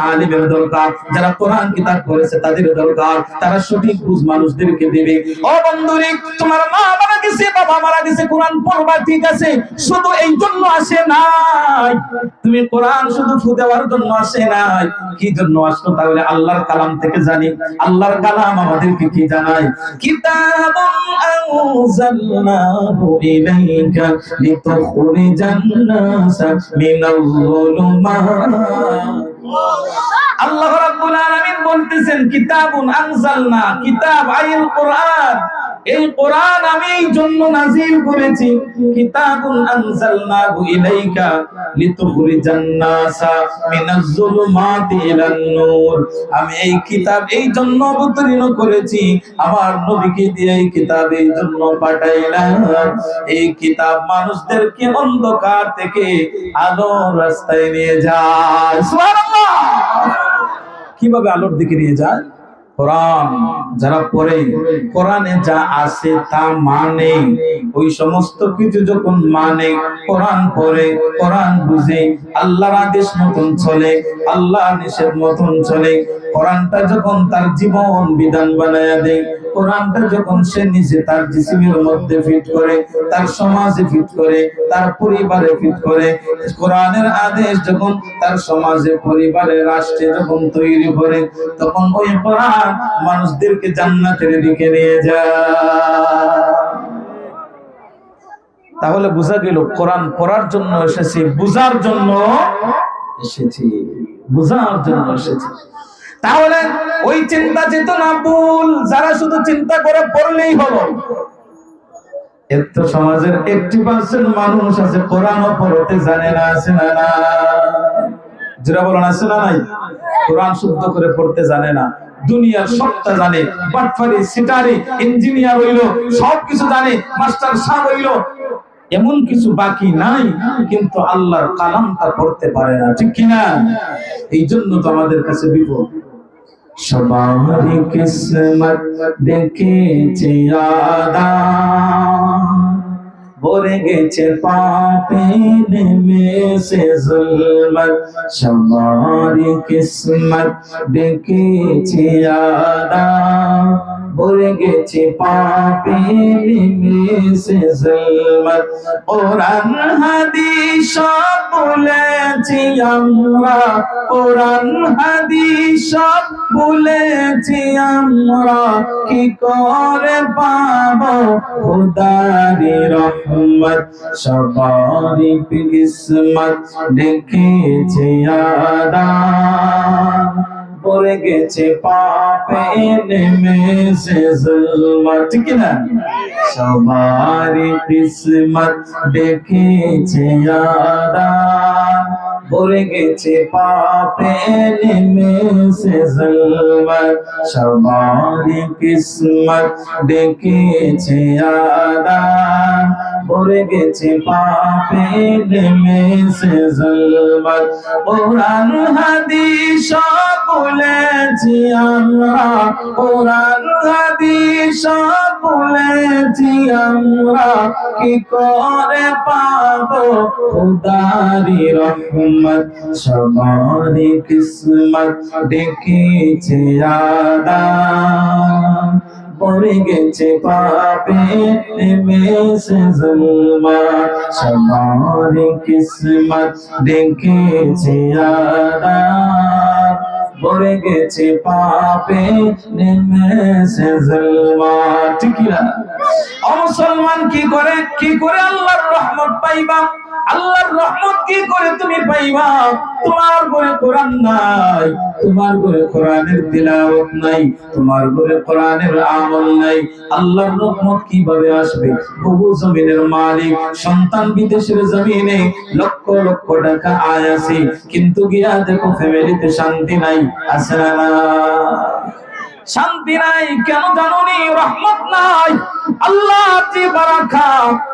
আলিমের দরকার, যারা কোরআন কিতাব পড়েছে তাদের দরকার, তারা সঠিক বুঝ মানুষদেরকে দেবে। ও বন্ধুরে, তোমার মা মারা গেছে, বাবা মারা গেছে, কোরআন পড়বা ঠিক আছে, শুধু এই জন্য আসে নাই, তুমি কোরআন শুধু ফু দেওয়ার জন্য আসে নাই, কি জন্য আসলো? তাহলে আল্লাহর কালাম থেকে জানি, আল্লাহর কালাম আমাদেরকে কি জানায়? কিতাবুন আনজালনাহু ইলাইকা লিতুখরিজান নাসা মিনাল যুলুমাত। আল্লাহ রাব্বুল আলামিন বলতেছেন কিতাবুন আনজালনা, কিতাব আইল কোরআন, এই কোরআন আমি এই জন্য নাযিল করেছি। কিতাবুন আনজালনাহু ইলাইকা লিতুখরিজান নাসা মিনাজ যুলুমাতি ইলান নূর, আমি এই কিতাব এই জন্য অবতীর্ণ করেছি, আমার নবীকে দিয়ে এই কিতাব এই জন্য পাঠাইলাম, এই কিতাব মানুষদেরকে অন্ধকার থেকে আলোর রাস্তায় নিয়ে যায়। সুবহানাল্লাহ। কিভাবে আলোর দিকে নিয়ে যায়? কোরআন যারা পড়ে, কোরআনে যা আছে তা মানে, ওই সমস্ত কিছু যখন মানে, কোরআন পড়ে, কোরআন বুঝে, আল্লাহর আদেশ মতন চলে, আল্লাহ নিষেধ মতন চলে, কোরআনটা যখন তার জীবন বিধান বানায়া দেয়, কোরআনটা যখন সে নিজে তার জিসিমের মধ্যে ফিট করে, তার সমাজে ফিট করে, তার পরিবারে ফিট করে, কোরআনের আদেশ যখন তার সমাজে, পরিবারে, রাষ্ট্রে যখন তৈরি করে, তখন ওই কোরআন মানুষদেরকে জান্নাতের দিকে নিয়ে যায়। তাহলে বোঝা গেল কোরআন পড়ার জন্য এসেছি, বুঝার জন্য এসেছি, বুঝার জন্য এসেছি। তাহলে ওই চিন্তা চেতনা ভুল, যারা শুধু চিন্তা করে পড়লেই হলো। এত সমাজের 80% মানুষ আছে কোরআনও পড়তে জানে না, আছে না? না, যারা বলেন আছে না নাই? কোরআন শুদ্ধ করে পড়তে জানে না, দুনিয়ার সবটা জানে, বাটফারি, সিটারি, ইঞ্জিনিয়ার হইল, সবকিছু জানে, মাস্টার সাহেব হইল, এমন কিছু বাকি নাই, কিন্তু আল্লাহর কালামটা পড়তে পারে না, ঠিক কিনা? এই জন্য তো আমাদের কাছে বিপদ। সবারই কিসমত দেখেছে আদা, ভরে গেছে পাপে নেমেছে জুলমত, সবারই কিসমত দেখেছে আদা, ভরে গেছে পাপে নেমেছে জুলমত। কোরআন হাদিস সব বলেছি আমরা, কোরআন হাদিস সব বলেছি আমরা, কি করে পাবো খোদারি রহমত, সবারই কিসমত দেখেছে আদা, পড়ে গেছে পাপে নেমেছে জুলমত, ঠিক না? সবারই কিসমত দেখেছে আদা, পড়ে গেছে পাপে নেমেছে জুলমত, সবারই কিসমত দেখেছে আদা, পড়ে গেছে পাপে নেমেছে জুলমত। কোরআন হাদিস সব বলেছি আমরা, কোরআন হাদিস সব বলেছি আমরা, কি করে পাবো খোদারি রহমত, সবারই কিসমত দেখেছে আদা, পড়ে গেছে পাপে নেমেছে জুলমত, সবারই কিসমত দেখেছে আদা, পড়ে গেছে পাপে নেমেছে জুলমত, ঠিক না? ও মুসলমান, কি করে আল্লাহর রহমত পাইবা? আল্লাহর রহমত কি করে তুমি পাইবা? তোমার ঘরে কোরআন নাই, তোমার ঘরে কোরআনের তিলাওয়াত নাই, তোমার ঘরে কোরআনের আমল নাই, আল্লাহর রহমত কিভাবে আসবে? বহু জমিনের মালিক, সন্তান বিদেশের জমিনে, লক্ষ লক্ষ টাকা আয় আছে, কিন্তু গিয়া দেখো ফ্যামিলিতে শান্তি নাই, আছে না? শান্তি নাই কেন জানোনি? রহমত নাই। আল্লাহ যে বারাকা,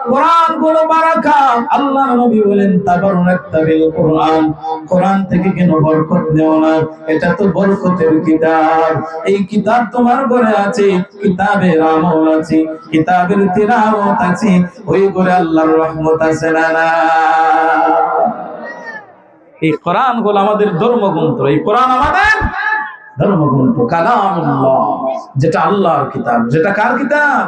কোরআন গুলো বারাকা। আল্লাহ নবী বলেন তাবারাকাল কোরআন, কোরআন থেকে কেন বরকত নেও না? এটা তো বরকতের কিতাব। এই কিতাব তোমার ঘরে আছে, কিতাবের আমল আছে, কিতাবের তিলাওয়াত আছে, ওই ঘরে আল্লাহর রহমত আছে না? এই কোরআন হলো আমাদের ধর্মগ্রন্থ, এই কোরআন আমাদের ধর্মগ্রন্থ, কালামুল্লাহ, যেটা আল্লাহর কিতাব। যেটা কার কিতাব?